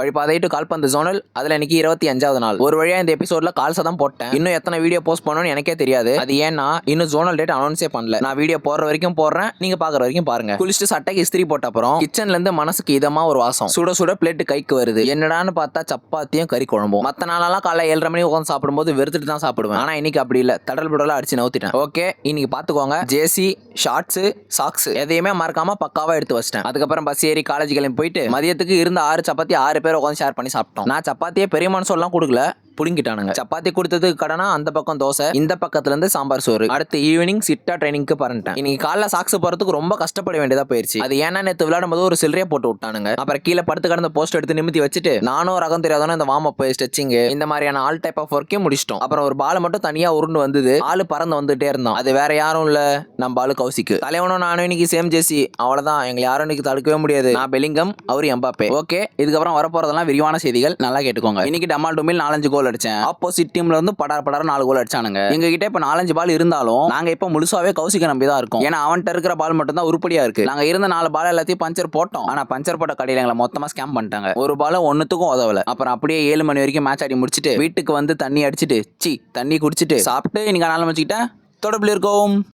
வழிபாதை to கால்பந்து zonal. அதுல இன்னைக்கு 25வது நாள். ஒரு வழியா இந்த எபிசோட்ல கால்ஸை தான் போட்டேன். இன்னும் எத்தனை வீடியோ போஸ்ட் பண்ணணும்னு எனக்கே தெரியாது. அது ஏன்னா இன்னும் ஜோனல் டேட் அனௌன்ஸே பண்ணல. நான் வீடியோ போடுற வரைக்கும் போடுறேன், நீங்க பாக்குற வரைக்கும் பாருங்க. குளிச்சுட்டு சட்டைக்கு இஸ்திரி போட்ட அப்புறம் கிச்சன்ல இருந்து மனசுக்கு இதமா ஒரு வாசம். சுட சுட பிளேட் கைக்கு வருது. என்னடான்னு பார்த்தா சப்பாத்தியும் கறி குழம்பும். மத்த நாளெல்லாம் காலை 7:30 மணி உட்காந்து சாப்பிடும்போது வெறுத்துட்டு தான் சாப்பிடுவேன். ஆனா இன்னைக்கு அப்படி இல்ல, தடல் புடலா அடிச்சு நவுத்திட்டேன். ஓகே, இன்னைக்கு பாத்துக்கோங்க. ஜேசி, ஷார்ட்ஸ், சாக்ஸ் எதையுமே மறக்காம பக்காவா எடுத்து வச்சிட்டேன். அதுக்கப்புறம் பஸ் ஏறி காலேஜ் கிளம்பி போயிட்டு மதியத்துக்கு இருந்த 6 சப்பாத்தி 6 பேர் உட்காந்து ஷேர் பண்ணி சாப்பிட்டோம். நான் சப்பாத்தியே பெரிய மனசெல்லாம் கொடுக்கல, புடுங்கிட்டானுங்க. சப்பாத்தி கொடுத்ததுக்கு கடனா அந்த பக்கம் தோசை, இந்த பக்கத்துல இருந்து சாம்பார் சோறு. அடுத்து ஈவினிங் சிட்டா ட்ரைனிங்க்கு பறந்துட்டேன். இன்னைக்கு காலைல சாக்ஸ் போறதுக்கு ரொம்ப கஷ்டப்பட வேண்டியதா போயிருச்சு. அது ஏன்னா நேத்து விளையாடும் போது ஒரு சில்லறையா போட்டு விட்டானுங்க. அப்புறம் கீழே படுத்து கடந்த போஸ்ட் எடுத்து நிமித்தி வச்சுட்டு நானும் ரகம் தெரியாதவன இந்த வார்ம் அப், ஸ்ட்ரெச்சிங் இந்த மாதிரியான ஆல் டைப் ஆஃப் ஒர்க்கே முடிச்சிட்டோம். அப்புறம் ஒரு பால் மட்டும் தனியா உருண்டு வந்தது. ஆளு பறந்து வந்துட்டே இருந்தான். அது வேற யாரும் இல்ல, நம்ம பாலு கௌசிக்கு. தலைவனும் நானும் இன்னைக்கு சேம் ஜேசி. அவ்வளவுதான், எங்களை யாரும் இன்னைக்கு தடுக்கவே முடியாது. நான் பெலிங்கம், அவரு எம்பாப்பே. ஓகே, இதுக்கப்புறம் வரப்போறதெல்லாம் விரிவான செய்திகள், நல்லா கேட்டுக்கோங்க. இன்னைக்கு டமால் டுமில் 4-5 கோல் அடிச்சேன். ஆப்போசிட் டீம்ல இருந்து படார் 4 கோல் அடிச்சானுங்க. எங்க கிட்ட இப்ப 4-5 பால் இருந்தாலும் நாங்க இப்ப முழுசாவே கௌசிக்க நம்பி தான் இருக்கோம். ஏன்னா அவன்கிட்ட இருக்கிற பால் மட்டும் தான் உருப்படியா இருக்கு. நாங்க இருந்த 4 பால் எல்லாத்தையும் பஞ்சர் போட்டோம். ஆனா பஞ்சர் போட்ட கடையில எங்களை மொத்தமா ஸ்கேம் பண்ணிட்டாங்க. ஒரு பால் ஒன்னுத்துக்கும் உதவல. அப்புறம் அப்படியே 7 மணி வரைக்கும் மேட்ச் ஆடி முடிச்சிட்டு வீட்டுக்கு வந்து தண்ணி அடிச்சிட்டு தண்ணி குடிச்சிட்டு சாப்பிட்டு இன்னைக்கு நாள் வச்சுக்கிட்டேன். தொடர்பில் இருக்கோம்.